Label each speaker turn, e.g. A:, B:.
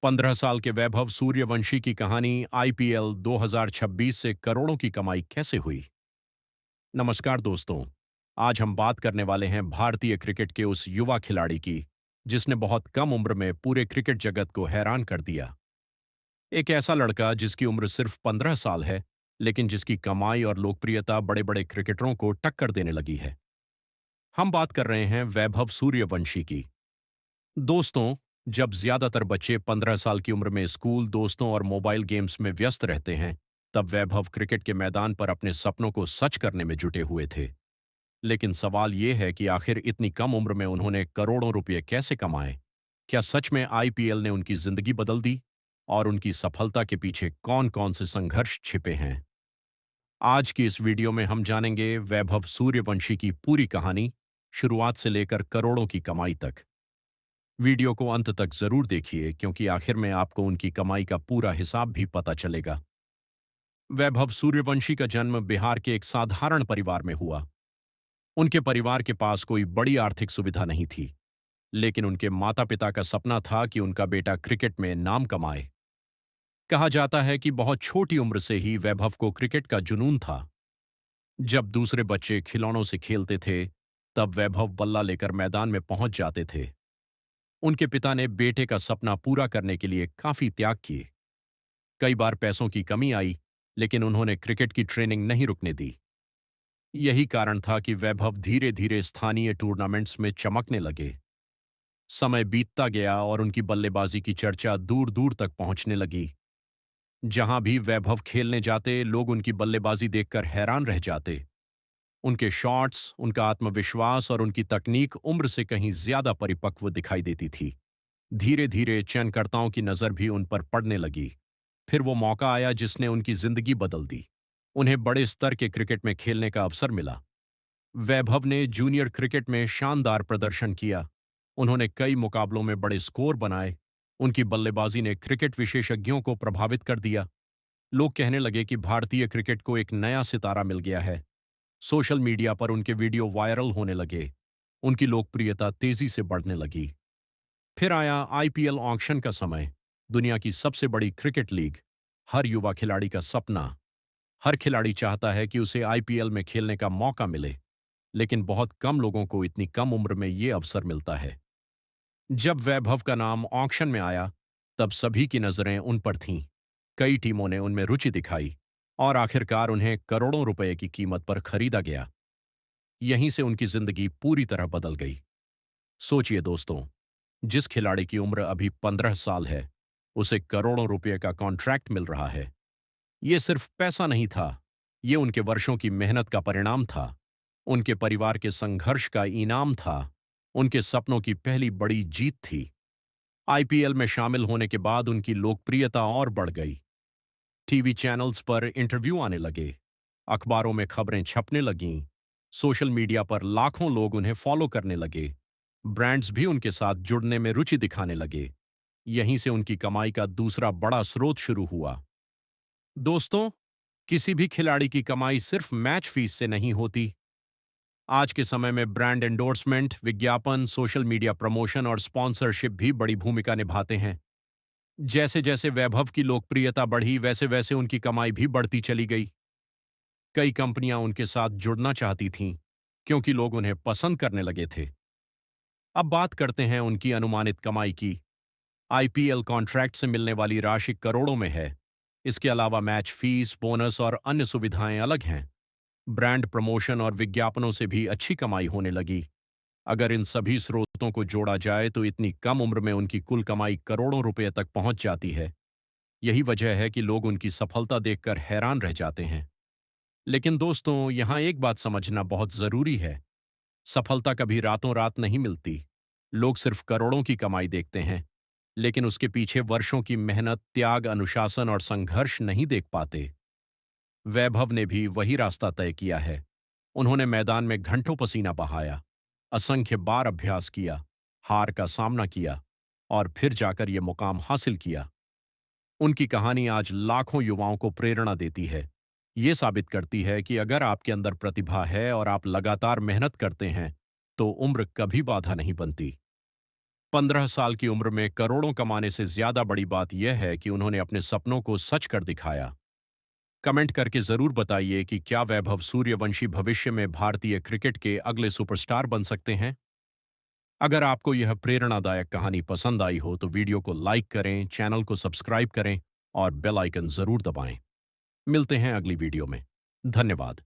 A: 15 साल के वैभव सूर्यवंशी की कहानी आईपीएल 2026 से करोड़ों की कमाई कैसे हुई। नमस्कार दोस्तों। आज हम बात करने वाले हैं भारतीय क्रिकेट के उस युवा खिलाड़ी की जिसने बहुत कम उम्र में पूरे क्रिकेट जगत को हैरान कर दिया। एक ऐसा लड़का जिसकी उम्र सिर्फ 15 साल है, लेकिन जिसकी कमाई और लोकप्रियता बड़े बड़े क्रिकेटरों को टक्कर देने लगी है। हम बात कर रहे हैं वैभव सूर्यवंशी की। दोस्तों, जब ज्यादातर बच्चे 15 साल की उम्र में स्कूल, दोस्तों और मोबाइल गेम्स में व्यस्त रहते हैं, तब वैभव क्रिकेट के मैदान पर अपने सपनों को सच करने में जुटे हुए थे। लेकिन सवाल ये है कि आखिर इतनी कम उम्र में उन्होंने करोड़ों रुपए कैसे कमाए? क्या सच में आईपीएल ने उनकी जिंदगी बदल दी? और उनकी सफलता के पीछे कौन-कौन से संघर्ष छिपे हैं? आज की इस वीडियो में हम जानेंगे वैभव सूर्यवंशी की पूरी कहानी, शुरुआत से लेकर करोड़ों की कमाई तक। वीडियो को अंत तक जरूर देखिए क्योंकि आखिर में आपको उनकी कमाई का पूरा हिसाब भी पता चलेगा। वैभव सूर्यवंशी का जन्म बिहार के एक साधारण परिवार में हुआ। उनके परिवार के पास कोई बड़ी आर्थिक सुविधा नहीं थी, लेकिन उनके माता-पिता का सपना था कि उनका बेटा क्रिकेट में नाम कमाए। कहा जाता है कि बहुत छोटी उम्र से ही वैभव को क्रिकेट का जुनून था। जब दूसरे बच्चे खिलौनों से खेलते थे, तब वैभव बल्ला लेकर मैदान में पहुंच जाते थे। उनके पिता ने बेटे का सपना पूरा करने के लिए काफी त्याग किए। कई बार पैसों की कमी आई, लेकिन उन्होंने क्रिकेट की ट्रेनिंग नहीं रुकने दी। यही कारण था कि वैभव धीरे धीरे स्थानीय टूर्नामेंट्स में चमकने लगे। समय बीतता गया और उनकी बल्लेबाजी की चर्चा दूर दूर तक पहुंचने लगी। जहां भी वैभव खेलने जाते, लोग उनकी बल्लेबाजी देखकर हैरान रह जाते। उनके शॉट्स, उनका आत्मविश्वास और उनकी तकनीक उम्र से कहीं ज्यादा परिपक्व दिखाई देती थी। धीरे धीरे चयनकर्ताओं की नजर भी उन पर पड़ने लगी। फिर वो मौका आया जिसने उनकी जिंदगी बदल दी। उन्हें बड़े स्तर के क्रिकेट में खेलने का अवसर मिला। वैभव ने जूनियर क्रिकेट में शानदार प्रदर्शन किया। उन्होंने कई मुकाबलों में बड़े स्कोर बनाए। उनकी बल्लेबाजी ने क्रिकेट विशेषज्ञों को प्रभावित कर दिया। लोग कहने लगे कि भारतीय क्रिकेट को एक नया सितारा मिल गया है। सोशल मीडिया पर उनके वीडियो वायरल होने लगे। उनकी लोकप्रियता तेजी से बढ़ने लगी। फिर आया आईपीएल ऑक्शन का समय, दुनिया की सबसे बड़ी क्रिकेट लीग। हर युवा खिलाड़ी का सपना। हर खिलाड़ी चाहता है कि उसे आईपीएल में खेलने का मौका मिले, लेकिन बहुत कम लोगों को इतनी कम उम्र में ये अवसर मिलता है। जब वैभव का नाम ऑक्शन में आया, तब सभी की नजरें उन पर थीं। कई टीमों ने उनमें रुचि दिखाई और आखिरकार उन्हें करोड़ों रुपए की कीमत पर खरीदा गया। यहीं से उनकी जिंदगी पूरी तरह बदल गई। सोचिए दोस्तों, जिस खिलाड़ी की उम्र अभी 15 साल है, उसे करोड़ों रुपए का कॉन्ट्रैक्ट मिल रहा है। ये सिर्फ पैसा नहीं था, ये उनके वर्षों की मेहनत का परिणाम था। उनके परिवार के संघर्ष का इनाम था। उनके सपनों की पहली बड़ी जीत थी। आईपीएल में शामिल होने के बाद उनकी लोकप्रियता और बढ़ गई। टीवी चैनल्स पर इंटरव्यू आने लगे, अखबारों में खबरें छपने लगीं, सोशल मीडिया पर लाखों लोग उन्हें फॉलो करने लगे। ब्रांड्स भी उनके साथ जुड़ने में रुचि दिखाने लगे। यहीं से उनकी कमाई का दूसरा बड़ा स्रोत शुरू हुआ। दोस्तों, किसी भी खिलाड़ी की कमाई सिर्फ मैच फीस से नहीं होती। आज के समय में ब्रांड एंडोर्समेंट, विज्ञापन, सोशल मीडिया प्रमोशन और स्पॉन्सरशिप भी बड़ी भूमिका निभाते हैं। जैसे जैसे वैभव की लोकप्रियता बढ़ी, वैसे वैसे उनकी कमाई भी बढ़ती चली गई। कई कंपनियां उनके साथ जुड़ना चाहती थीं, क्योंकि लोग उन्हें पसंद करने लगे थे। अब बात करते हैं उनकी अनुमानित कमाई की। आईपीएल कॉन्ट्रैक्ट से मिलने वाली राशि करोड़ों में है। इसके अलावा मैच फीस, बोनस और अन्य सुविधाएं अलग हैं। ब्रांड प्रमोशन और विज्ञापनों से भी अच्छी कमाई होने लगी। अगर इन सभी स्रोतों को जोड़ा जाए तो इतनी कम उम्र में उनकी कुल कमाई करोड़ों रुपए तक पहुंच जाती है। यही वजह है कि लोग उनकी सफलता देखकर हैरान रह जाते हैं। लेकिन दोस्तों, यहां एक बात समझना बहुत जरूरी है। सफलता कभी रातों रात नहीं मिलती। लोग सिर्फ करोड़ों की कमाई देखते हैं, लेकिन उसके पीछे वर्षों की मेहनत, त्याग, अनुशासन और संघर्ष नहीं देख पाते। वैभव ने भी वही रास्ता तय किया है। उन्होंने मैदान में घंटों पसीना बहाया, असंख्य बार अभ्यास किया, हार का सामना किया और फिर जाकर ये मुकाम हासिल किया। उनकी कहानी आज लाखों युवाओं को प्रेरणा देती है। ये साबित करती है कि अगर आपके अंदर प्रतिभा है और आप लगातार मेहनत करते हैं, तो उम्र कभी बाधा नहीं बनती। 15 साल की उम्र में करोड़ों कमाने से ज्यादा बड़ी बात यह है कि उन्होंने अपने सपनों को सच कर दिखाया। कमेंट करके जरूर बताइए कि क्या वैभव सूर्यवंशी भविष्य में भारतीय क्रिकेट के अगले सुपरस्टार बन सकते हैं। अगर आपको यह प्रेरणादायक कहानी पसंद आई हो तो वीडियो को लाइक करें, चैनल को सब्सक्राइब करें और बेल आइकन जरूर दबाएं। मिलते हैं अगली वीडियो में। धन्यवाद।